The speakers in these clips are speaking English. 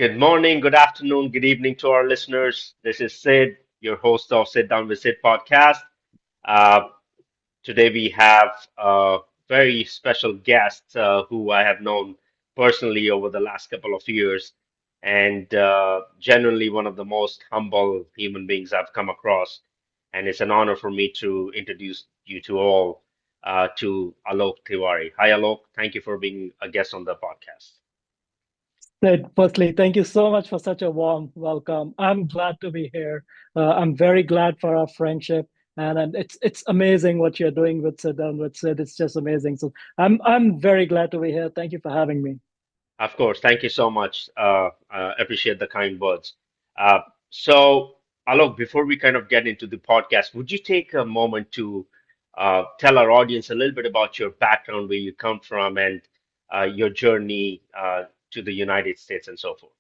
Good morning, good afternoon, good evening to our listeners. This is Sid, your host of Sit Down with Sid podcast. Uh, Today we have a very special guest who I have known personally over the last couple of years, and genuinely one of the most humble human beings I've come across. And it's an honor for me to introduce you to all to Alok Tewari. Hi, Alok. Thank you for being a guest on the podcast. Sid, firstly, thank you so much for such a warm welcome. I'm glad to be here. I'm very glad for our friendship, and it's amazing what you're doing with Sit Down with Sid. It's just amazing. So I'm very glad to be here. Thank you for having me. Of course, thank you so much. Appreciate the kind words. Uh, so, Alok, before we kind of get into the podcast, would you take a moment to tell our audience a little bit about your background, where you come from, and your journey to the United States and so forth?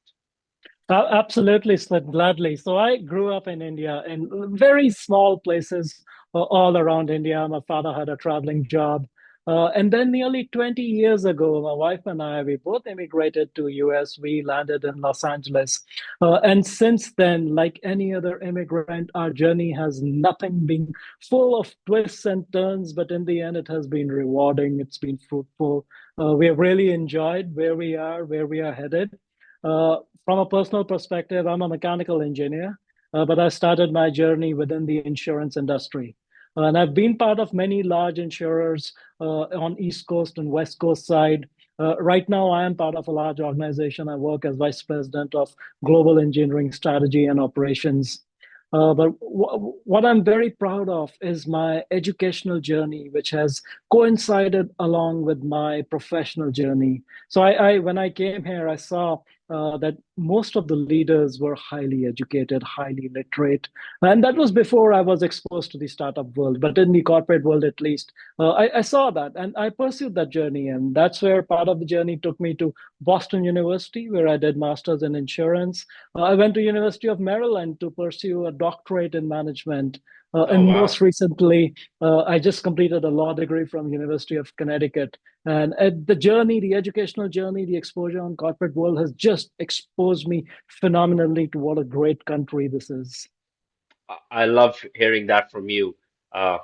Absolutely, Sid, gladly. So I grew up in India in very small places all around India. My father had a traveling job. And then nearly 20 years ago, my wife and I, we both immigrated to US. We landed in Los Angeles. And since then, like any other immigrant, our journey has nothing been full of twists and turns, but in the end, it has been rewarding. It's been fruitful. We have really enjoyed where we are headed. From a personal perspective, I'm a mechanical engineer, but I started my journey within the insurance industry. And I've been part of many large insurers on East Coast and West Coast side. Right now, I am part of a large organization. I work as vice president of global engineering strategy and operations. But what I'm very proud of is my educational journey, which has coincided along with my professional journey. So when I came here, I saw that most of the leaders were highly educated, highly literate. And that was before I was exposed to the startup world. But in the corporate world, at least, I saw that and I pursued that journey. And that's where part of the journey took me to Boston University, where I did masters in insurance. I went to University of Maryland to pursue a doctorate in management. Oh, And wow. most recently, I just completed a law degree from University of Connecticut. And the journey, the educational journey, the exposure on corporate world has just exposed me phenomenally to what a great country this is. I love hearing that from you. Uh,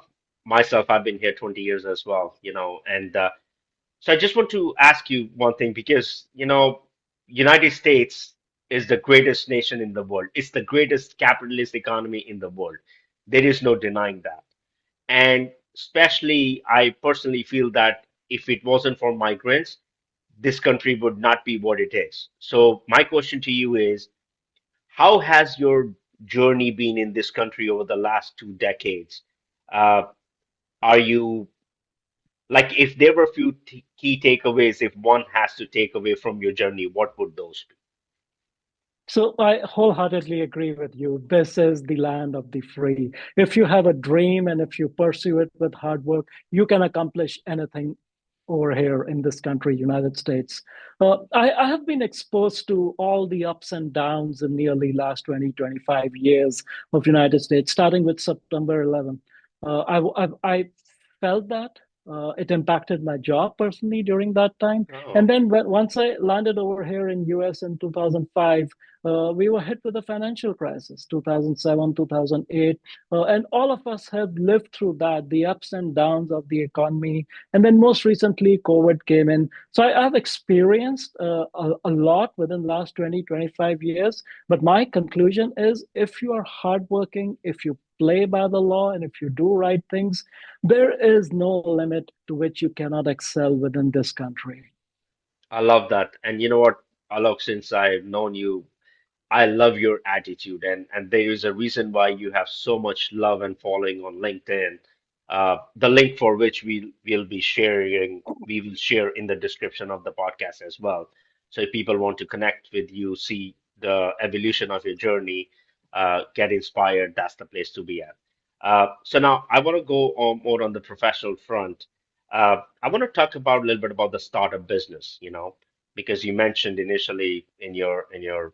Myself, I've been here 20 years as well, and so I just want to ask you one thing because, United States is the greatest nation in the world. It's the greatest capitalist economy in the world. There is no denying that. And especially, I personally feel that if it wasn't for migrants, this country would not be what it is. So my question to you is, how has your journey been in this country over the last 2 decades? Uh, are you like, if there were a few key takeaways, if one has to take away from your journey, what would those be? So I wholeheartedly agree with you. This is the land of the free. If you have a dream and if you pursue it with hard work, you can accomplish anything over here in this country, United States. I have been exposed to all the ups and downs in nearly last 20, 25 years of United States, starting with September 11th. I felt that. It impacted my job personally during that time. And Oh, then once I landed over here in US in 2005, we were hit with a financial crisis, 2007, 2008. And all of us have lived through that, the ups and downs of the economy. And then most recently, COVID came in. So I've experienced a lot within the last 20, 25 years. But my conclusion is if you are hardworking, if you play by the law, and if you do right things, there is no limit to which you cannot excel within this country. I love that. And you know what, Alok, since I've known you, I love your attitude, and there is a reason why you have so much love and following on LinkedIn. The link for which we will share in the description of the podcast as well. So if people want to connect with you, see the evolution of your journey, get inspired, that's the place to be at. So now I want to go on more on the professional front. I want to talk about a little bit about the startup business, because you mentioned initially in your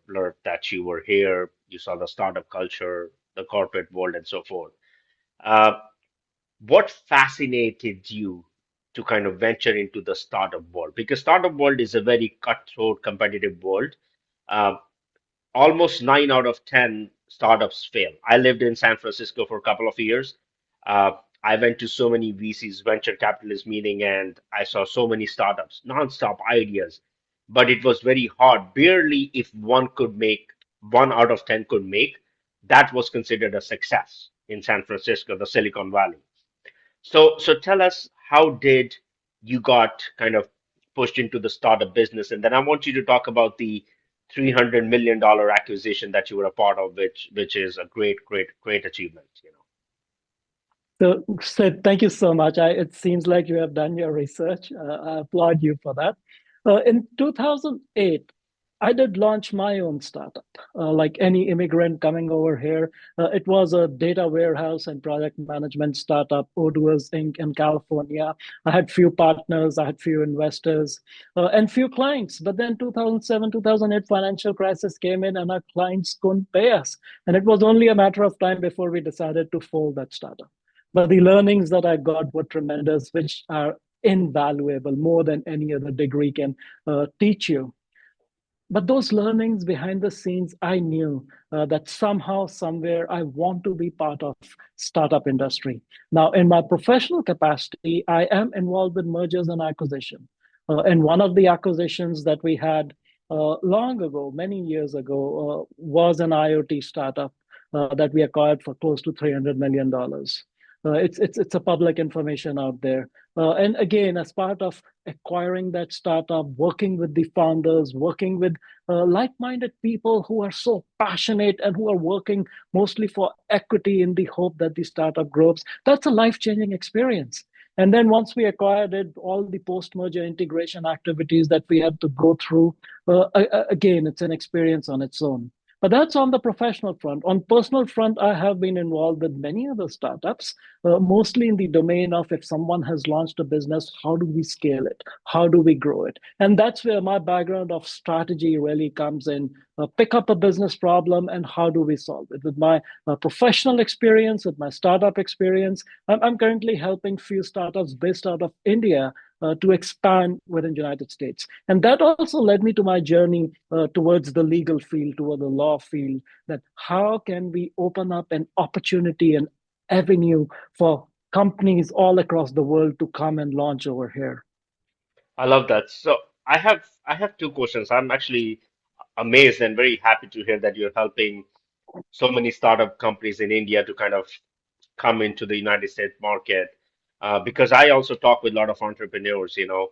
blurb that you were here, you saw the startup culture, the corporate world, and so forth. Uh, what fascinated you to kind of venture into the startup world? Because startup world is a very cutthroat, competitive world. Uh, almost 9 out of 10 startups fail. I lived in San Francisco for a couple of years. Uh, I went to so many VCs, venture capitalist meeting, and I saw so many startups, nonstop ideas. But it was very hard. Barely if one could make 1 out of 10 could make, that was considered a success in San Francisco, the Silicon Valley. So tell us, how did you got kind of pushed into the startup business? And then I want you to talk about the $300 million acquisition that you were a part of, which is a great achievement, you know. So, Sid, thank you so much. It seems like you have done your research. I applaud you for that. In 2008, I did launch my own startup. Like any immigrant coming over here, it was a data warehouse and project management startup, Odooers Inc. in California. I had few partners, I had few investors, and few clients. But then 2007, 2008 financial crisis came in, and our clients couldn't pay us. And it was only a matter of time before we decided to fold that startup. But the learnings that I got were tremendous, which are invaluable, more than any other degree can teach you. But those learnings behind the scenes, I knew that somehow, somewhere, I want to be part of startup industry. Now, in my professional capacity, I am involved with mergers and acquisition. And one of the acquisitions that we had long ago, many years ago, was an IoT startup that we acquired for close to $300 million. It's a public information out there. And again, as part of acquiring that startup, working with the founders, working with like-minded people who are so passionate and who are working mostly for equity in the hope that the startup grows, that's a life-changing experience. And then once we acquired it, all the post-merger integration activities that we had to go through, again, it's an experience on its own. But that's on the professional front. On personal front, I have been involved with many other startups, mostly in the domain of if someone has launched a business, how do we scale it? How do we grow it? And that's where my background of strategy really comes in. Pick up a business problem and how do we solve it? With my professional experience, with my startup experience, I'm currently helping few startups based out of India to expand within the United States. And that also led me to my journey towards the legal field, toward the law field, that how can we open up an opportunity and avenue for companies all across the world to come and launch over here. I love that. So I have two questions. I'm actually amazed and very happy to hear that you're helping so many startup companies in India to kind of come into the United States market. Because I also talk with a lot of entrepreneurs, you know,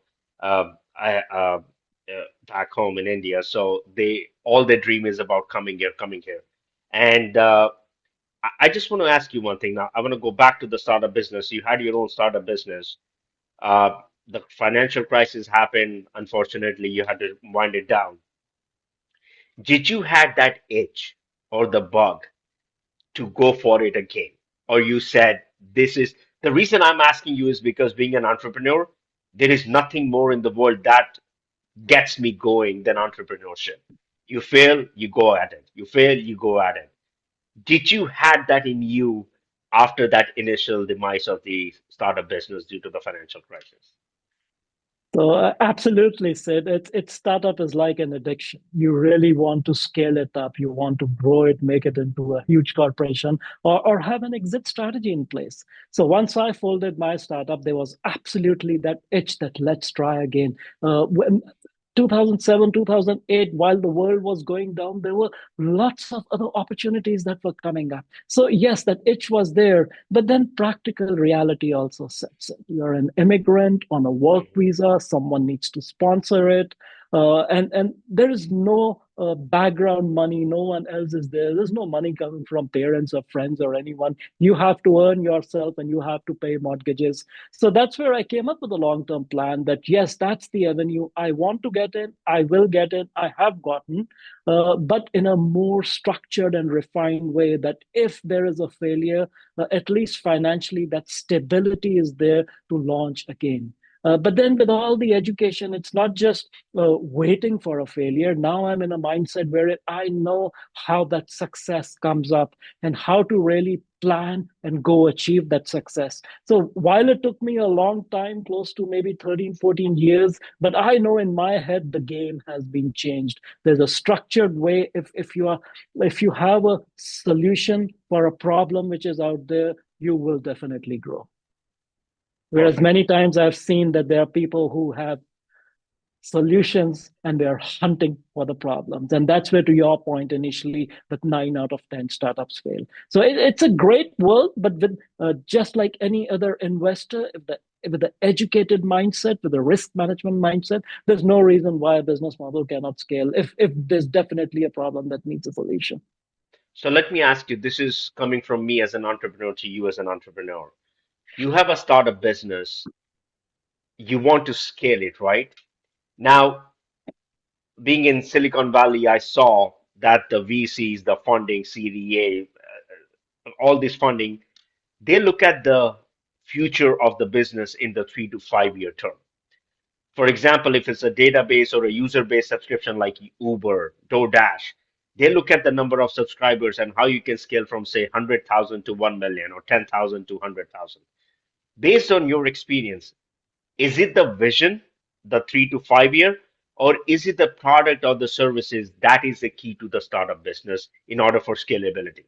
back home in India. So they all their dream is about coming here. And I just want to ask you one thing now. I want to go back to the startup business. You had your own startup business. The financial crisis happened. Unfortunately, you had to wind it down. Did you had that itch or the bug to go for it again? Or you said, this is the reason I'm asking you is because being an entrepreneur, there is nothing more in the world that gets me going than entrepreneurship. You fail, you go at it. You fail, you go at it. Did you had that in you after that initial demise of the startup business due to the financial crisis? So absolutely, Sid. It's startup is like an addiction. You really want to scale it up. You want to grow it, make it into a huge corporation, or have an exit strategy in place. So once I folded my startup, there was absolutely that itch that let's try again. When 2007, 2008, while the world was going down, there were lots of other opportunities that were coming up. So, yes, that itch was there, but then practical reality also sets in. You're an immigrant on a work Mhm. visa, someone needs to sponsor it. And there is no background money. No one else is there. There's no money coming from parents or friends or anyone. You have to earn yourself and you have to pay mortgages. So that's where I came up with a long term plan that, yes, that's the avenue I want to get in. I will get in. I have gotten, but in a more structured and refined way that if there is a failure, at least financially, that stability is there to launch again. But then with all the education, it's not just waiting for a failure. Now I'm in a mindset where I know how that success comes up and how to really plan and go achieve that success. So while it took me a long time, close to maybe 13, 14 years, but I know in my head the game has been changed. There's a structured way. If you have a solution for a problem which is out there, you will definitely grow. Whereas Perfect. many times I've seen that there are people who have solutions and they're hunting for the problems. And that's where, to your point initially, that 9 out of 10 startups fail. So it's a great world, but with just like any other investor, with the educated mindset, with the risk management mindset, there's no reason why a business model cannot scale if there's definitely a problem that needs a solution. So let me ask you, this is coming from me as an entrepreneur to you as an entrepreneur. You have a startup business, you want to scale it, right? Now, being in Silicon Valley, I saw that the VCs, the funding, CDA, all this funding, they look at the future of the business in the 3 to 5 year term. For example, if it's a database or a user-based subscription like Uber, DoorDash, they look at the number of subscribers and how you can scale from, say, 100,000 to 1 million or 10,000 to 100,000. Based on your experience, is it the vision, the 3 to 5 year, or is it the product or the services that is the key to the startup business in order for scalability?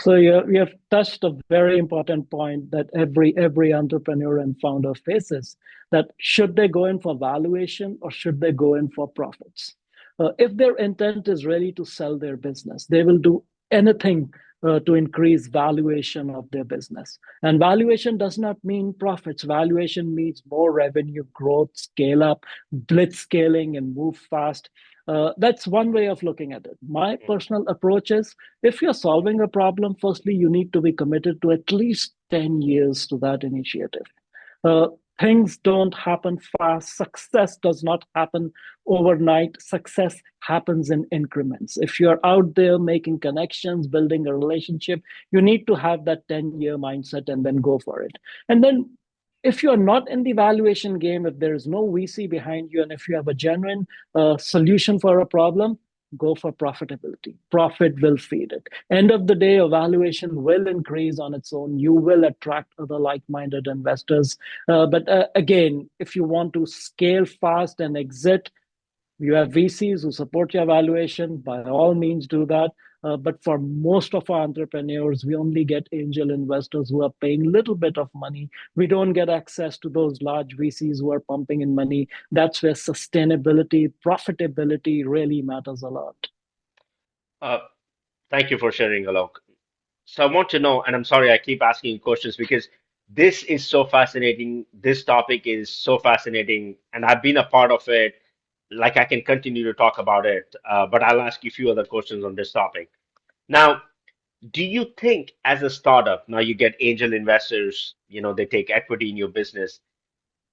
So you have touched a very important point that every entrepreneur and founder faces. That should they go in for valuation or should they go in for profits? If their intent is really to sell their business, they will do anything to increase valuation of their business. And valuation does not mean profits. Valuation means more revenue, growth, scale up, blitz scaling, and move fast. That's one way of looking at it. My personal approach is, if you're solving a problem, firstly, you need to be committed to at least 10 years to that initiative. Uh, Things don't happen fast. Success does not happen overnight. Success happens in increments. If you're out there making connections, building a relationship, you need to have that 10-year mindset and then go for it. And then if you're not in the valuation game, if there is no VC behind you, and if you have a genuine solution for a problem, go for profitability. Profit will feed it. End of the day, evaluation will increase on its own. You will attract other like-minded investors. But again, if you want to scale fast and exit, you have VCs who support your valuation. By all means, do that. But for most of our entrepreneurs, we only get angel investors who are paying a little bit of money. We don't get access to those large VCs who are pumping in money. That's where sustainability, profitability really matters a lot. Uh, Thank you for sharing, Alok. So I want to know, and I'm sorry I keep asking you questions because this is so fascinating. This topic is so fascinating, and I've been a part of it. Like I can continue to talk about it, but I'll ask you a few other questions on this topic. Now, do you think as a startup, now you get angel investors, they take equity in your business.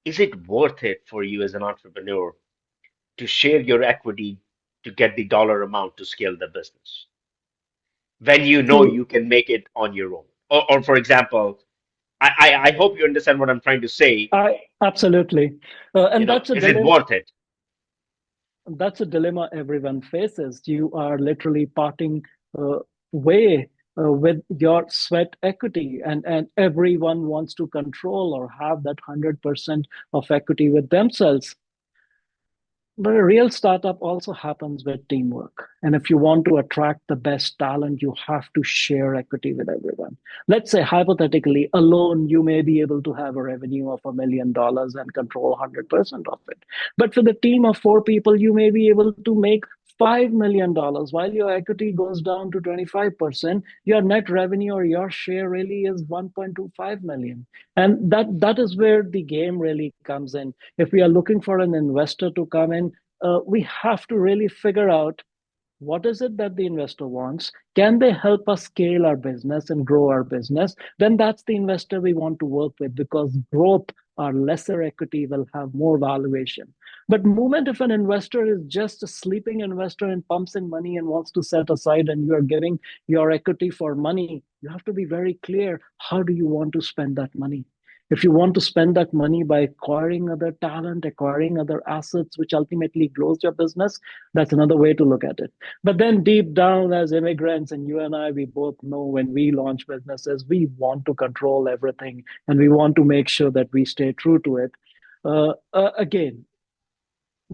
Is it worth it for you as an entrepreneur to share your equity to get the dollar amount to scale the business when you know See, you can make it on your own? Or for example, I hope you understand what I'm trying to say. I absolutely, and Is it worth it? that's a dilemma everyone faces. You are literally parting uh, way with your sweat equity, and everyone wants to control or have that 100% of equity with themselves. But a real startup also happens with teamwork. And if you want to attract the best talent, you have to share equity with everyone. Let's say, hypothetically, alone, you may be able to have a revenue of $1 million and control 100% of it. But with a team of four people, you may be able to make $5 million. While your equity goes down to 25%, your net revenue or your share really is 1.25 million. And that is where the game really comes in. If we are looking for an investor to come in, we have to really figure out what is it that the investor wants. Can they help us scale our business and grow our business? Then that's the investor we want to work with, because growth or lesser equity will have more valuation. But moment if an investor is just a sleeping investor and pumps in money and wants to set aside, and you are giving your equity for money, you have to be very clear, how do you want to spend that money? If you want to spend that money by acquiring other talent, acquiring other assets, which ultimately grows your business, that's another way to look at it. But then deep down, as immigrants, and you and I, we both know when we launch businesses, we want to control everything and we want to make sure that we stay true to it. Again,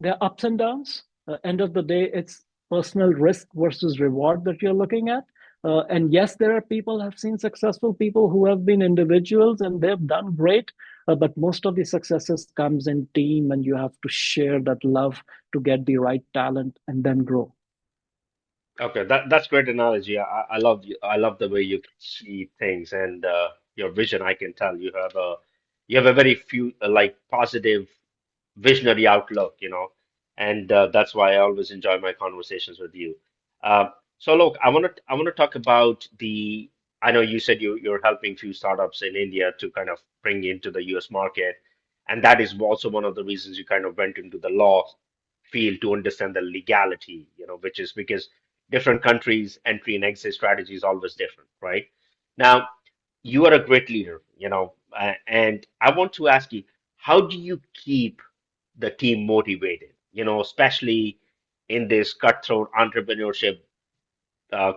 there are ups and downs. End of the day, it's personal risk versus reward that you're looking at. And yes, there are people have seen successful people who have been individuals and they've done great. But most of the successes comes in team, and you have to share that love to get the right talent and then grow. Okay, that's great analogy. I love the way you see things and your vision. I can tell you have a very few like positive visionary outlook, and that's why I always enjoy my conversations with you. So look, I want to talk about the. I know you said you're helping few startups in India to kind of bring into the U.S. market, and that is also one of the reasons you kind of went into the law field to understand the legality, which is because different countries' entry and exit strategy is always different, right? Now, you are a great leader, and I want to ask you, how do you keep the team motivated, especially in this cutthroat entrepreneurship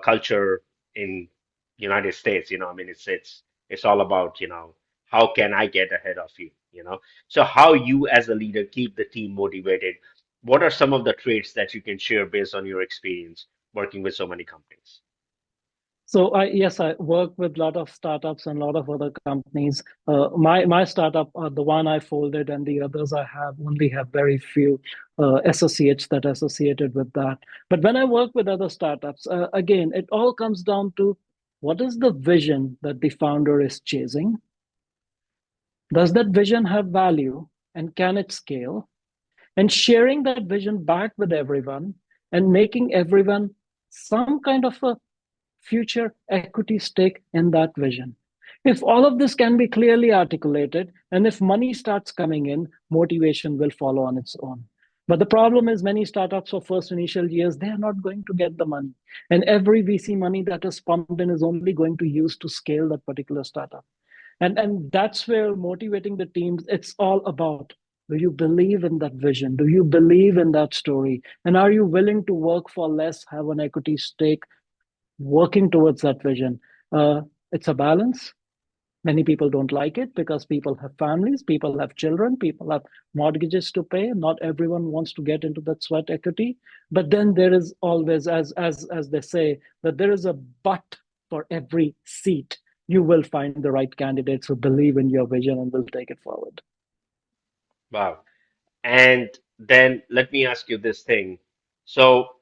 culture in United States, I mean, it's all about, how can I get ahead of you? So how you as a leader keep the team motivated? What are some of the traits that you can share based on your experience working with so many companies? So yes, I work with a lot of startups and a lot of other companies. My startup, the one I folded, and the others I have only have very few associates that are associated with that. But when I work with other startups, again, it all comes down to what is the vision that the founder is chasing? Does that vision have value, and can it scale? And sharing that vision back with everyone and making everyone some kind of a future equity stake in that vision. If all of this can be clearly articulated, and if money starts coming in, motivation will follow on its own. But the problem is, many startups for first initial years, they are not going to get the money. And every VC money that is pumped in is only going to use to scale that particular startup. And that's where motivating the teams, it's all about, do you believe in that vision? Do you believe in that story? And are you willing to work for less, have an equity stake, working towards that vision? It's a balance. Many people don't like it because people have families, people have children, people have mortgages to pay. Not everyone wants to get into that sweat equity. But then there is always, as they say, that there is a but for every seat. You will find the right candidates who believe in your vision and will take it forward. Wow. And then let me ask you this thing. So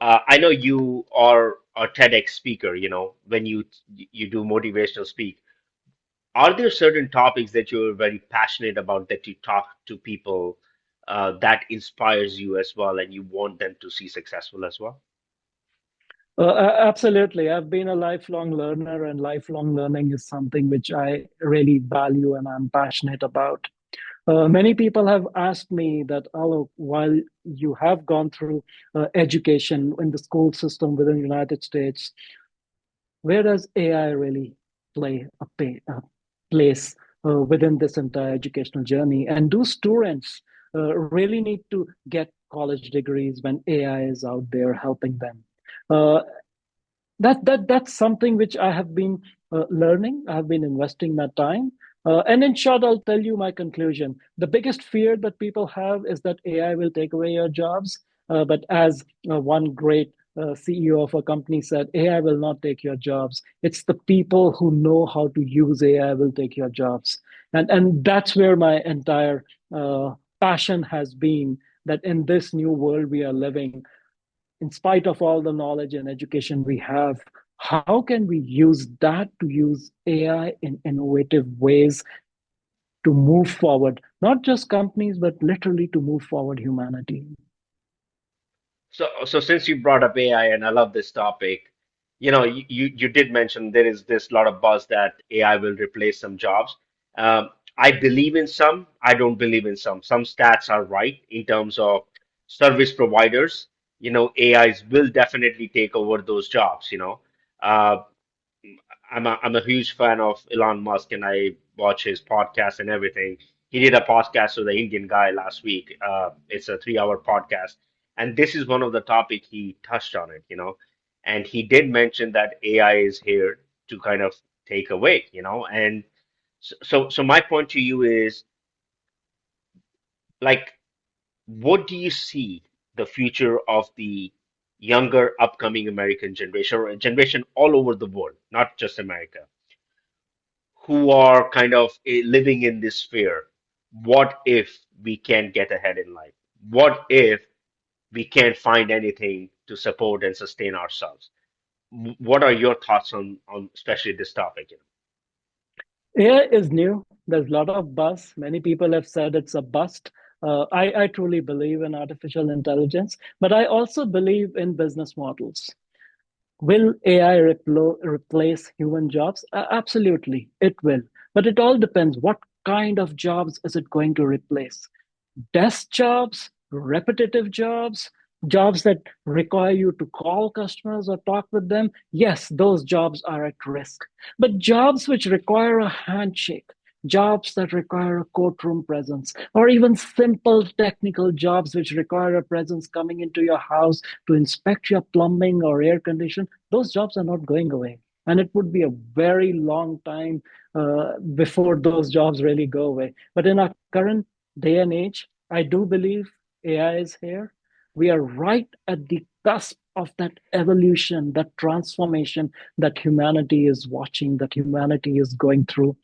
I know you are a TEDx speaker, when you do motivational speak. Are there certain topics that you're very passionate about that you talk to people that inspires you as well and you want them to see successful as well? Absolutely. I've been a lifelong learner, and lifelong learning is something which I really value and I'm passionate about. Many people have asked me that, Alok, while you have gone through education in the school system within the United States, where does AI really play a place within this entire educational journey? And do students really need to get college degrees when AI is out there helping them? Uh, that's something which I have been learning. I have been investing my time. And in short, I'll tell you my conclusion. The biggest fear that people have is that AI will take away your jobs. But as one great CEO of a company said, AI will not take your jobs. It's the people who know how to use AI will take your jobs. And that's where my entire passion has been, that in this new world we are living, in spite of all the knowledge and education we have, how can we use that to use AI in innovative ways to move forward, not just companies, but literally to move forward humanity? So since you brought up AI and I love this topic, you did mention there is this lot of buzz that AI will replace some jobs. I believe in some, I don't believe in some. Some stats are right in terms of service providers. AIs will definitely take over those jobs. Uh, I'm a huge fan of Elon Musk, and I watch his podcast and everything. He did a podcast with an Indian guy last week. It's a 3 hour podcast, and this is one of the topic he touched on it, and he did mention that AI is here to kind of take away, and so my point to you is like, what do you see the future of the younger upcoming American generation or a generation all over the world, not just America, who are kind of living in this fear? What if we can't get ahead in life? What if we can't find anything to support and sustain ourselves? What are your thoughts on especially this topic? AI is new. There's a lot of buzz. Many people have said it's a bust. I truly believe in artificial intelligence, but I also believe in business models. Will AI replace human jobs? Absolutely, it will. But it all depends. What kind of jobs is it going to replace? Desk jobs, repetitive jobs, jobs that require you to call customers or talk with them, yes, those jobs are at risk. But jobs which require a handshake, jobs that require a courtroom presence, or even simple technical jobs which require a presence coming into your house to inspect your plumbing or air condition, those jobs are not going away. And it would be a very long time before those jobs really go away. But in our current day and age, I do believe AI is here. We are right at the cusp of that evolution, that transformation that humanity is watching, that humanity is going through.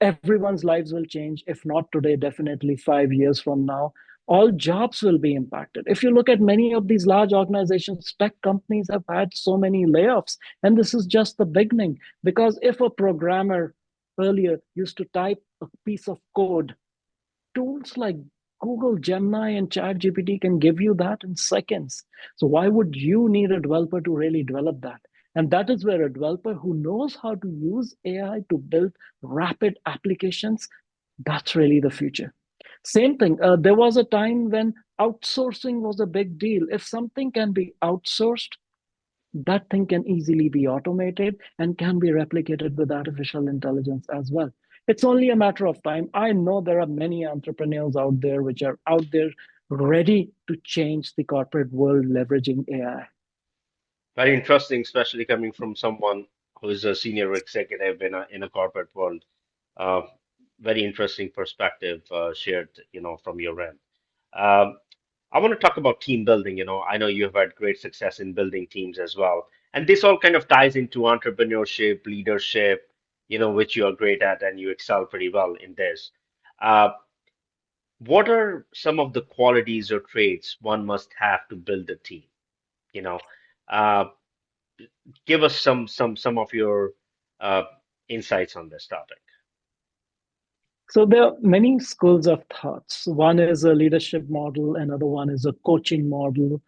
Everyone's lives will change, if not today, definitely 5 years from now. All jobs will be impacted. If you look at many of these large organizations, tech companies have had so many layoffs, and this is just the beginning. Because if a programmer earlier used to type a piece of code, tools like Google Gemini and ChatGPT can give you that in seconds. So why would you need a developer to really develop that? And that is where a developer who knows how to use AI to build rapid applications, that's really the future. Same thing. There was a time when outsourcing was a big deal. If something can be outsourced, that thing can easily be automated and can be replicated with artificial intelligence as well. It's only a matter of time. I know there are many entrepreneurs out there which are out there ready to change the corporate world leveraging AI. Very interesting, especially coming from someone who is a senior executive in a corporate world. Uh, Very interesting perspective shared, from your end. Um, I want to talk about team building. I know you have had great success in building teams as well, and this all kind of ties into entrepreneurship, leadership, which you are great at and you excel pretty well in this. Uh, what are some of the qualities or traits one must have to build a team? You know, uh, give us some of your uh, insights on this topic. So there are many schools of thoughts. One is a leadership model, another one is a coaching model.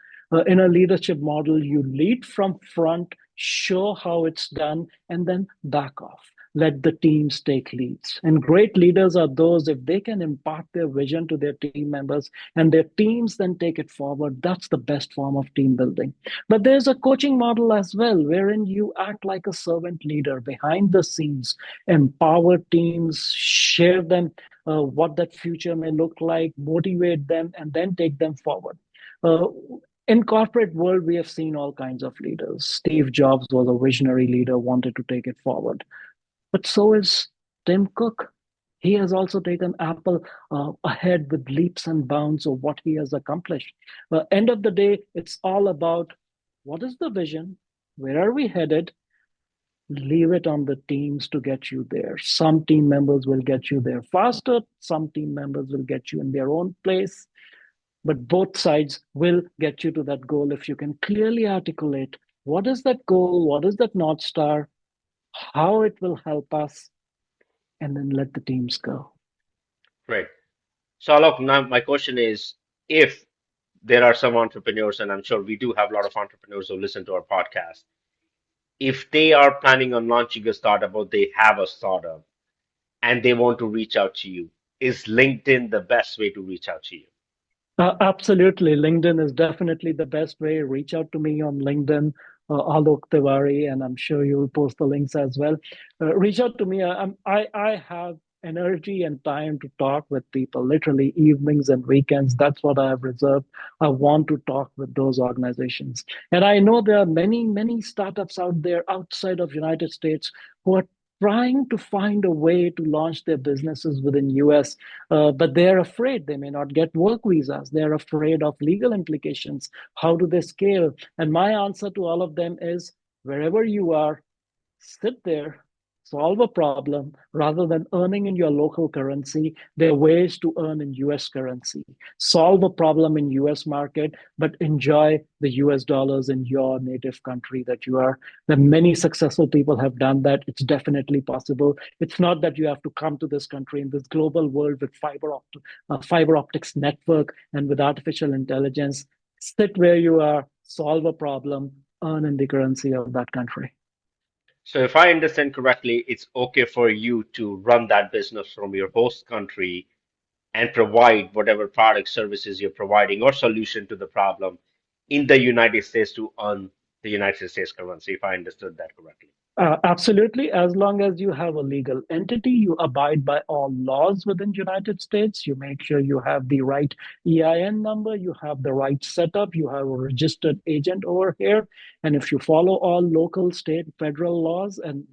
In a leadership model, you lead from front, show how it's done, and then back off. Let the teams take leads. And great leaders are those if they can impart their vision to their team members and their teams then take it forward. That's the best form of team building. But there's a coaching model as well, wherein you act like a servant leader behind the scenes, empower teams, share them what that future may look like, motivate them, and then take them forward. Uh, in corporate world, we have seen all kinds of leaders. Steve Jobs was a visionary leader, wanted to take it forward. But so is Tim Cook. He has also taken Apple ahead with leaps and bounds of what he has accomplished. End of the day, it's all about what is the vision, where are we headed, leave it on the teams to get you there. Some team members will get you there faster, some team members will get you in their own place, but both sides will get you to that goal if you can clearly articulate what is that goal, what is that North Star, how it will help us, and then let the teams go. Great. So, Alok, now my question is, if there are some entrepreneurs, and I'm sure we do have a lot of entrepreneurs who listen to our podcast, if they are planning on launching a startup or they have a startup and they want to reach out to you, is LinkedIn the best way to reach out to you? Absolutely. LinkedIn is definitely the best way. Reach out to me on LinkedIn. Alok Tewari, and I'm sure you'll post the links as well. Reach out to me. I have energy and time to talk with people, literally evenings and weekends. That's what I have reserved. I want to talk with those organizations. And I know there are many, many startups out there outside of United States who are trying to find a way to launch their businesses within US, but they're afraid they may not get work visas. They're afraid of legal implications. How do they scale? And my answer to all of them is wherever you are, sit there, solve a problem rather than earning in your local currency. There are ways to earn in US currency. Solve a problem in US market, but enjoy the US dollars in your native country that you are. The many successful people have done that. It's definitely possible. It's not that you have to come to this country in this global world with fiber optics network and with artificial intelligence. Sit where you are, solve a problem, earn in the currency of that country. So if I understand correctly, it's okay for you to run that business from your host country and provide whatever product services you're providing or solution to the problem in the United States to earn the United States currency, if I understood that correctly. Absolutely. As long as you have a legal entity, you abide by all laws within United States. You make sure you have the right EIN number, you have the right setup, you have a registered agent over here. And if you follow all local, state, federal laws and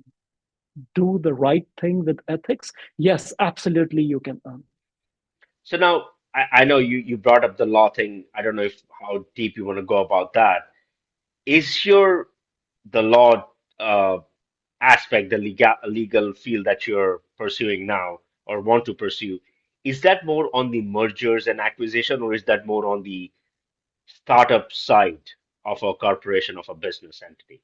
do the right thing with ethics, yes, absolutely, you can earn. So now I know you brought up the law thing. I don't know if how deep you want to go about that. Is your the law aspect, the legal field that you're pursuing now or want to pursue, is that more on the mergers and acquisition, or is that more on the startup side of a corporation of a business entity?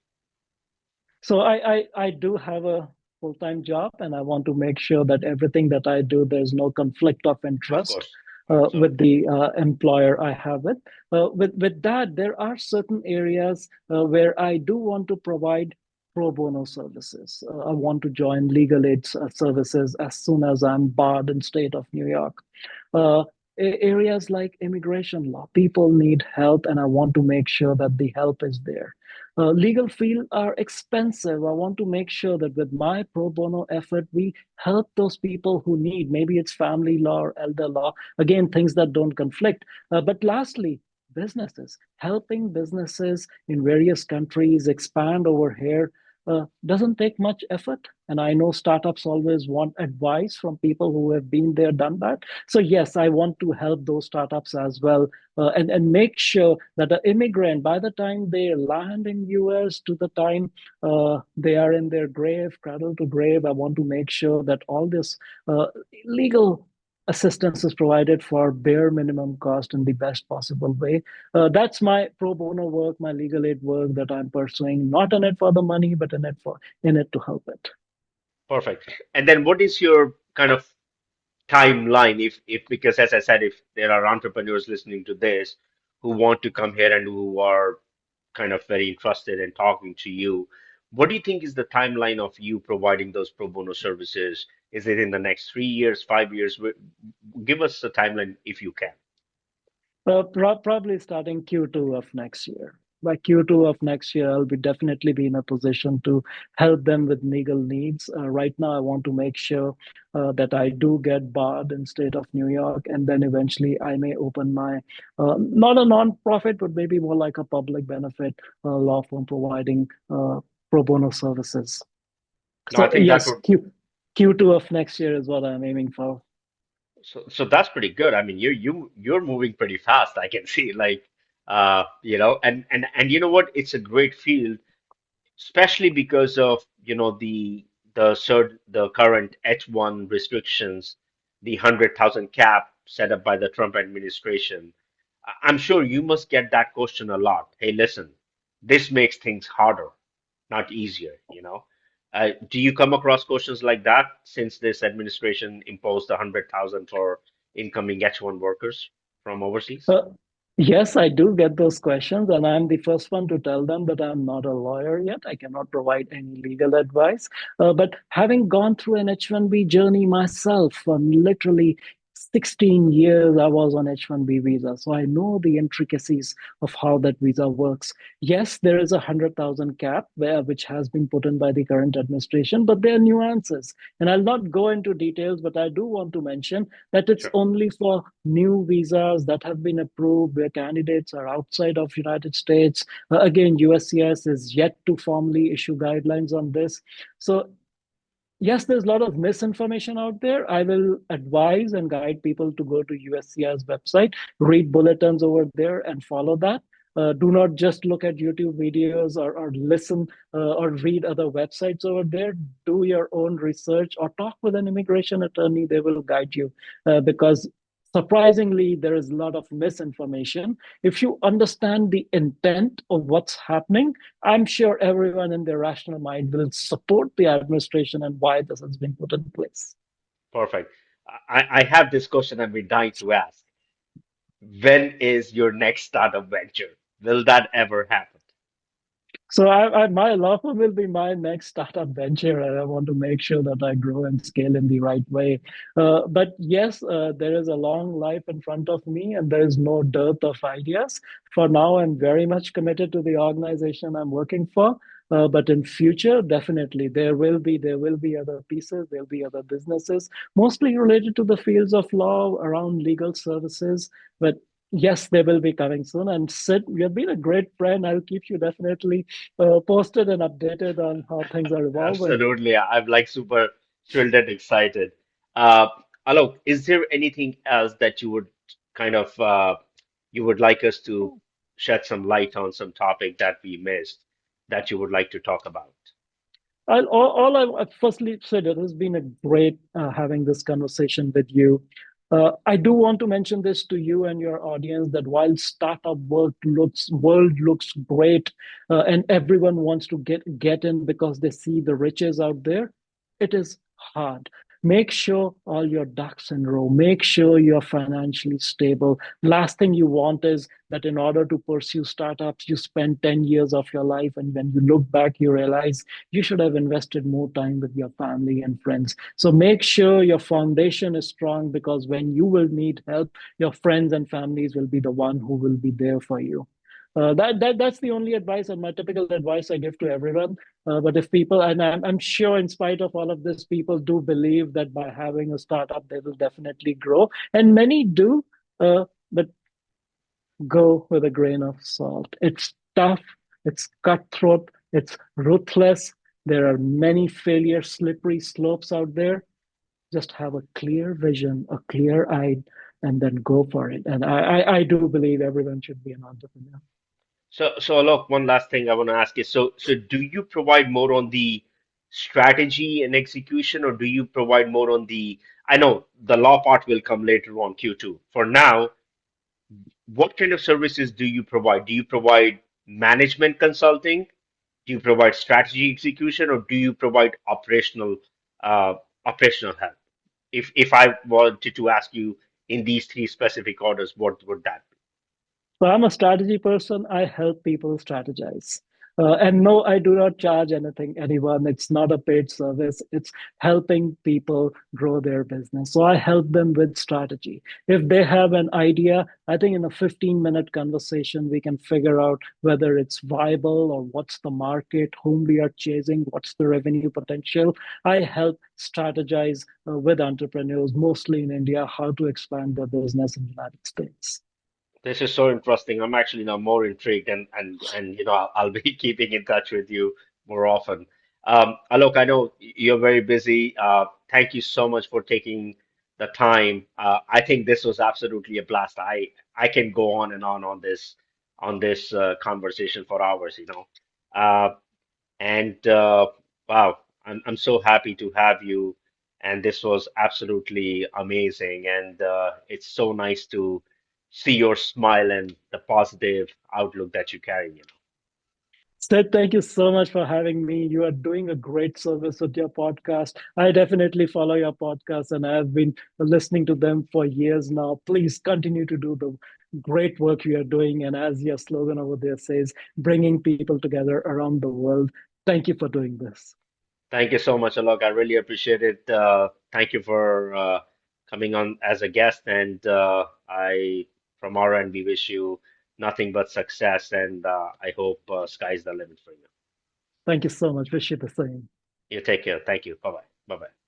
So I do have a full-time job, and I want to make sure that everything that I do, there's no conflict of Of interest course. So with the employer I have it. With that, there are certain areas where I do want to provide pro bono services. I want to join legal aid services as soon as I'm barred in state of New York. Uh, Areas like immigration law, people need help, and I want to make sure that the help is there. Legal field are expensive. I want to make sure that with my pro bono effort, we help those people who need. Maybe it's family law or elder law. Again, things that don't conflict. But lastly, businesses, helping businesses in various countries expand over here doesn't take much effort. And I know startups always want advice from people who have been there, done that. So yes, I want to help those startups as well, and make sure that the immigrant, by the time they land in US to the time they are in their grave, cradle to grave, I want to make sure that all this legal assistance is provided for bare minimum cost in the best possible way. That's my pro bono work, my legal aid work that I'm pursuing, not in it for the money, but in it to help it. perfect. And then what is your kind of timeline if because as I said, if there are entrepreneurs listening to this who want to come here and who are kind of very interested in talking to you, what do you think is the timeline of you providing those pro bono services? Is it in the next 3 years, 5 years? Give us a timeline if you can. Probably starting Q2 of next year. By Q2 of next year, I'll be definitely be in a position to help them with legal needs. Right now, I want to make sure that I do get barred in state of New York, and then eventually I may open my not a non-profit, but maybe more like a public benefit law firm providing pro bono services. No, I So think that yes, would Q2 of next year is what I'm aiming for. so that's pretty good. I mean, you're moving pretty fast. I can see like and you know what? It's a great field, especially because of the current H1 restrictions, the 100,000 cap set up by the Trump administration. I'm sure you must get that question a lot. Hey, listen, this makes things harder, not easier, you know. Do you come across questions like that since this administration imposed 100,000 for incoming H1 workers from overseas? Uh, yes, I do get those questions, and I'm the first one to tell them that I'm not a lawyer yet. I cannot provide any legal advice. But having gone through an H-1B journey myself, literally 16 years I was on H-1B visa. So I know the intricacies of how that visa works. Yes, there is a 100,000 cap which has been put in by the current administration, but there are nuances. And I'll not go into details, but I do want to mention that it's Sure. only for new visas that have been approved where candidates are outside of United States. Again, USCIS is yet to formally issue guidelines on this. So yes, there's a lot of misinformation out there. I will advise and guide people to go to USCIS website, read bulletins over there, and follow that. Do not just look at YouTube videos or listen or read other websites over there. Do your own research or talk with an immigration attorney. They will guide you because surprisingly, there is a lot of misinformation. If you understand the intent of what's happening, I'm sure everyone in their rational mind will support the administration and why this has been put in place. Perfect. I have this question I've been dying to ask. When is your next startup venture? Will that ever happen? So my law firm will be my next startup venture, and I want to make sure that I grow and scale in the right way. But yes, there is a long life in front of me, and there is no dearth of ideas. For now, I'm very much committed to the organization I'm working for. But in future, definitely there will be other pieces, there'll be other businesses, mostly related to the fields of law around legal services. But yes, they will be coming soon. And Sid, you've been a great friend. I'll keep you definitely posted and updated on how things are evolving. Absolutely. I'm like super thrilled and excited. Uh, Alok, is there anything else that you would kind of you would like us to shed some light on some topic that we missed that you would like to talk about? All I firstly said, it has been a great having this conversation with you. I do want to mention this to you and your audience that while startup world looks great, and everyone wants to get in because they see the riches out there, it is hard. Make sure all your ducks in a row. Make sure you're financially stable. Last thing you want is that in order to pursue startups, you spend 10 years of your life, and when you look back, you realize you should have invested more time with your family and friends. So make sure your foundation is strong because when you will need help, your friends and families will be the one who will be there for you. That's the only advice and my typical advice I give to everyone. But if people, and I'm sure in spite of all of this, people do believe that by having a startup, they will definitely grow. And many do, but go with a grain of salt. It's tough, it's cutthroat, it's ruthless. There are many failure, slippery slopes out there. Just have a clear vision, a clear eye, and then go for it. And I do believe everyone should be an entrepreneur. So Alok, one last thing I want to ask is, so do you provide more on the strategy and execution, or do you provide more on the, I know the law part will come later on Q2. For now, what kind of services do you provide? Do you provide management consulting? Do you provide strategy execution, or do you provide uh, operational help? If I wanted to ask you in these three specific orders, what would that be? So I'm a strategy person. I help people strategize. And no, I do not charge anyone. It's not a paid service. It's helping people grow their business. So I help them with strategy. If they have an idea, I think in a 15-minute conversation, we can figure out whether it's viable or what's the market, whom we are chasing, what's the revenue potential. I help strategize with entrepreneurs, mostly in India, how to expand their business in the United States. This is so interesting. I'm actually now more intrigued, and I'll be keeping in touch with you more often. Alok, I know you're very busy. Thank you so much for taking the time. I think this was absolutely a blast. I can go on and on on this conversation for hours, you know. Uh, and wow, I'm so happy to have you. And this was absolutely amazing. And it's so nice to see your smile and the positive outlook that you carry, you know. Sid, thank you so much for having me. You are doing a great service with your podcast. I definitely follow your podcast and I have been listening to them for years now. Please continue to do the great work you are doing. And as your slogan over there says, bringing people together around the world. Thank you for doing this. Thank you so much, Alok. I really appreciate it. Thank you for coming on as a guest. And from our end, we wish you nothing but success. And I hope sky's the limit for you. Thank you so much. Wish you the same. You take care. Thank you. Bye bye. Bye bye.